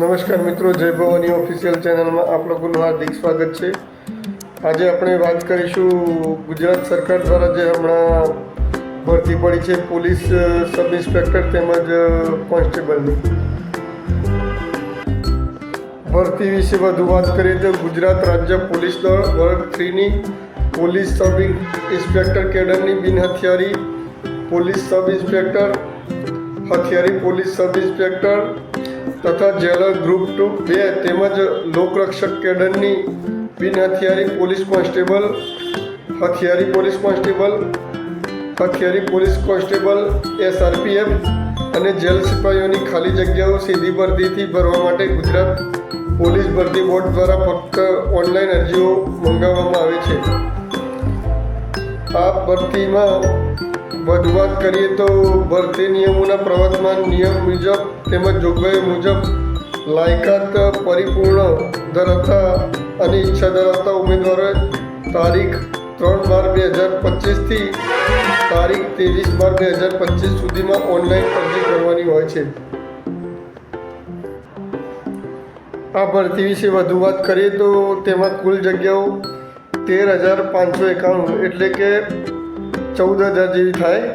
નમસ્કાર મિત્રો, જય ભવાની ઓફિશિયલ ચેનલમાં આપ લોકોનું હાર્દિક સ્વાગત છે। આજે આપણે વાત કરીશું ગુજરાત સરકાર દ્વારા જે હમણાં ભરતી પડી છે પોલીસ સબ ઇન્સ્પેક્ટર તેમજ કોન્સ્ટેબલની ભરતી વિશે વધુ વાત કરીએ તો ગુજરાત રાજ્ય પોલીસ દળ વર્ગ 3ની પોલીસ સબ ઇન્સ્પેક્ટર કેડરની બિનહથિયારી પોલીસ સબ ઇન્સ્પેક્ટર, હથિયારી પોલીસ સબ ઇન્સ્પેક્ટર તથા જેલર ગ્રુપ 2 તેમજ લોકરક્ષક કેડરની બિનહથિયારી પોલીસ કોન્સ્ટેબલ, હથિયારી પોલીસ કોન્સ્ટેબલ, હથિયારી પોલીસ કોન્સ્ટેબલ SRPF અને જેલ સિપાહીઓની ખાલી જગ્યાઓ સીધી ભરતીથી ભરવા માટે ગુજરાત પોલીસ ભરતી બોર્ડ દ્વારા ફક્ત ઓનલાઈન અરજીઓ મંગાવવામાં આવે છે। આ ભરતીમાં વધુ વાત કરીએ તો ભરતી નિયમોના પ્રવર્તમાન નિયમ મુજબ તેમજ જોગવાઈઓ મુજબ લાયકાત પરિપૂર્ણ ધરાવતા અને ઈચ્છા ધરાવતા ઉમેદવારોએ તારીખ 3/12/2025થી તારીખ 23/12/2025 સુધીમાં ઓનલાઈન અરજી કરવાની હોય છે। આ ભરતી વિશે વધુ વાત કરીએ તો તેમાં કુલ જગ્યાઓ 13,591 એટલે કે 14,000 જેવી થાય,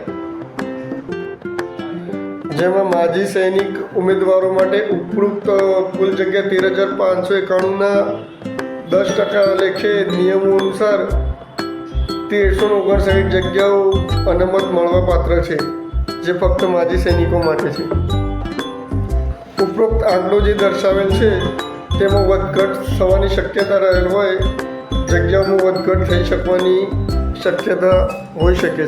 જેમાં માજી સૈનિક ઉમેદવારો માટે ઉપરોક્ત કુલ જગ્યા 13,591ના 10% લેખે નિયમો અનુસાર 1,359 જગ્યાઓ અનામત મળવા પાત્ર છે, જે ફક્ત માજી સૈનિકો માટે છે। ઉપરોક્ત આંકડો જે દર્શાવેલ છે તેમાં વધઘટ થવાની શક્યતા રહેલ હોય, જગ્યાઓમાં વધઘટ થઈ શકવાની શક્યતા હોઈ શકે છે।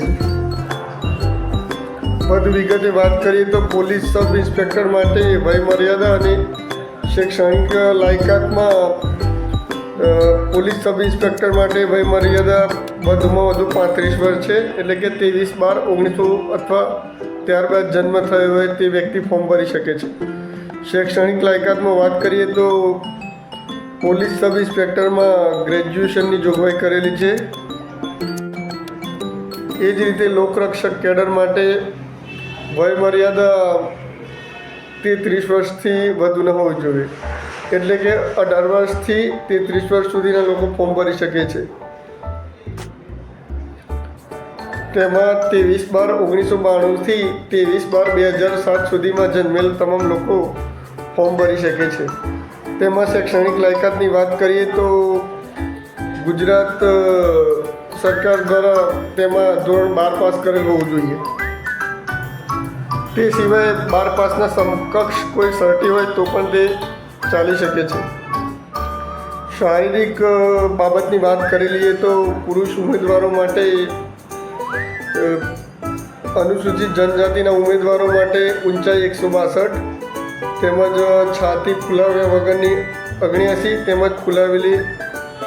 વધુ વિગતે વાત કરીએ તો પોલીસ સબ ઇન્સ્પેક્ટર માટે વયમર્યાદા અને શૈક્ષણિક લાયકાતમાં પોલીસ સબ ઇન્સ્પેક્ટર માટે વયમર્યાદા વધુમાં વધુ 35 વર્ષ છે, એટલે કે 23/12/1900 અથવા ત્યારબાદ જન્મ થયો હોય તે વ્યક્તિ ફોર્મ ભરી શકે છે। શૈક્ષણિક લાયકાતમાં વાત કરીએ તો પોલીસ સબ ઇન્સ્પેક્ટરમાં ગ્રેજ્યુએશનની જોગવાઈ કરેલી છે। એ જ રીતે લોકરક્ષક કેડર માટે વયમર્યાદા 33 વર્ષથી વધુ ન હોવી જોઈએ, એટલે કે 18 વર્ષથી 33 વર્ષ સુધીના લોકો ફોર્મ ભરી શકે છે। તેમાં 23/12/1992થી 23/12/2007 સુધીમાં જન્મેલ તમામ લોકો ફોર્મ ભરી શકે છે। તેમાં શૈક્ષણિક લાયકાતની વાત કરીએ તો ગુજરાત સરકાર દ્વારા તેમાં ધોરણ 12 પાસ કરેલ હોવું જોઈએ। તે સિવાય 12 પાસના સમકક્ષ કોઈ સર્ટી હોય તો પણ તે ચાલી શકે છે। શારીરિક બાબતની વાત કરી લઈએ તો પુરુષ ઉમેદવારો માટે અનુસૂચિત જનજાતિના ઉમેદવારો માટે ઊંચાઈ 162 તેમજ છાતી ફૂલાવ્યા વગરની 79 તેમજ ફૂલાવેલી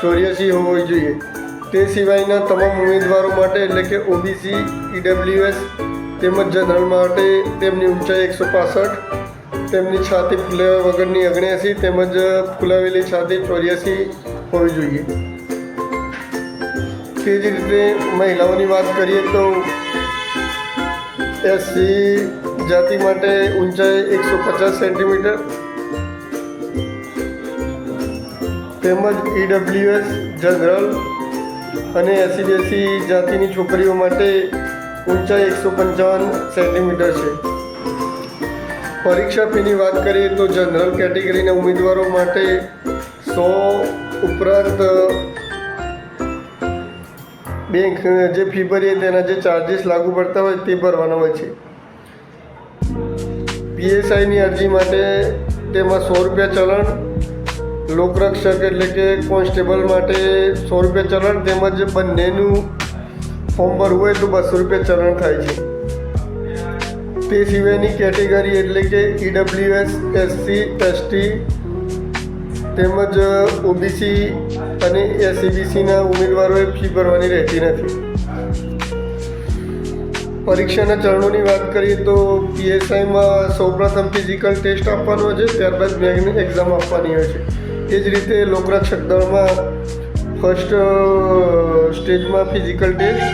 84 હોવી જોઈએ। તે સિવાયના તમામ ઉમેદવારો માટે એટલે કે OBC, EWS તેમજ જનરલ માટે તેમની ઊંચાઈ 165, તેમની છાતી ફૂલાવ્યા વગરની 79 તેમજ ફૂલાવેલી છાતી 84 હોવી જોઈએ। તે જ રીતે મહિલાઓની વાત કરીએ તો SC જાતિ માટે ઊંચાઈ 150 સેન્ટીમીટર તેમજ EWS, જનરલ અને SC જાતિની છોકરીઓ માટે ઊંચાઈ 155 સેન્ટીમીટર છે। પરીક્ષા ફીની વાત કરીએ તો જનરલ કેટેગરીના ઉમેદવારો માટે 100 ઉપરાંત બેંક જે ફી ભરીએ તેના જે ચાર્જીસ લાગુ પડતા હોય તે ભરવાના હોય છે। PSIની અરજી માટે તેમાં 100 રૂપિયા ચલણ, લોકરક્ષક એટલે કે કોન્સ્ટેબલ માટે 100 રૂપિયા ચલણ તેમજ બંનેનું ફોર્મ ભરવું હોય તો 200 રૂપિયા ચલણ થાય છે। તે સિવાયની કેટેગરી એટલે કે EWS, SC, ST તેમજ OBC અને SEBCના ઉમેદવારોએ ફી ભરવાની રહેતી નથી। પરીક્ષાના ચરણોની વાત કરીએ તો PSIમાં સૌપ્રથમ ફિઝિકલ ટેસ્ટ આપવાનો હોય છે, ત્યારબાદ મેગની એક્ઝામ આપવાની હોય છે। એ જ રીતે લોકરક્ષક દળમાં ફર્સ્ટ સ્ટેજમાં ફિઝિકલ ટેસ્ટ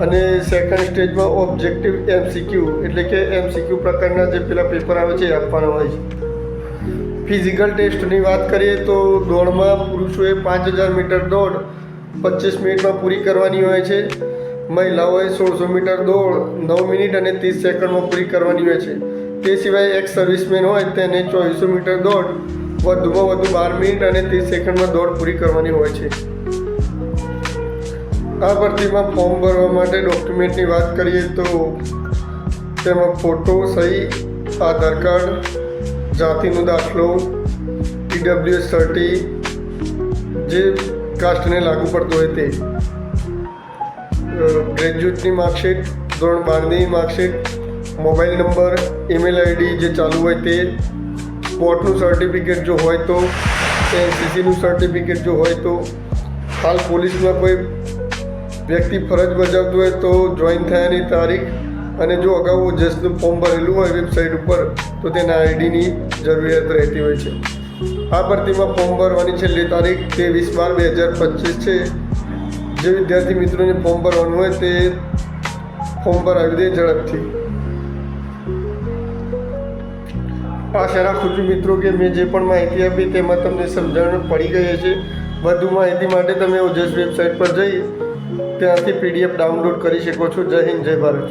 અને સેકન્ડ સ્ટેજમાં ઓબ્જેક્ટિવ MCQ એટલે કે MCQ પ્રકારના જે પેલા પેપર આવે છે એ આપવાના હોય છે। ફિઝિકલ ટેસ્ટની વાત કરીએ તો દોડમાં પુરુષોએ 5000 મીટર દોડ 25 મિનિટમાં પૂરી કરવાની હોય છે. મહિલાઓએ 1600 મીટર દોડ 9 મિનિટ અને 30 સેકન્ડમાં પૂરી કરવાની હોય છે. તે સિવાય એક્સ સર્વિસમેન હોય તેને 2400 મીટર દોડ વધુમાં વધુ 12 મિનિટ અને 30 સેકન્ડમાં દોડ પૂરી કરવાની હોય છે. આ ભરતીમાં ફોર્મ ભરવા માટે ડોક્યુમેન્ટની વાત કરીએ તો તેમાં ફોટો, સહી, આધાર કાર્ડ, જાતિનો દાખલો, EWS સર્ટી જે કાસ્ટને લાગુ પડતું હોય તે, ગ્રેજ્યુએટની માર્કશીટ, ધોરણ 12ની marksheet, mobile number, email ID જે ચાલુ હોય તે, સ્પોર્ટનું સર્ટિફિકેટ જો હોય તો, NCCનું સર્ટિફિકેટ જો હોય તો, હાલ પોલીસમાં કોઈ વ્યક્તિ ફરજ બજાવતું હોય તો જોઈન થયાની તારીખ અને જો અગાઉ ઓજસનું ફોર્મ ભરેલું હોય વેબસાઇટ ઉપર તો તેના આઈડીની જરૂરિયાત રહેતી હોય છે. આ ભરતીમાં ફોર્મ ભરવાની છેલ્લી તારીખ 23/12/2025 છે. જે વિદ્યાર્થી મિત્રોને ફોર્મ ભરવાનું હોય તે ફોર્મ ભરાવી દે ઝડપથી. આશા રાખું છું મિત્રો કે મેં જે પણ માહિતી આપી તેમાં તમને સમજણ પડી ગઈ છે. વધુ માહિતી માટે તમે ઓજસ વેબસાઇટ પર જઈ ત્યાંથી PDF ડાઉનલોડ કરી શકો છો. જય હિન્દ, જય ભારત.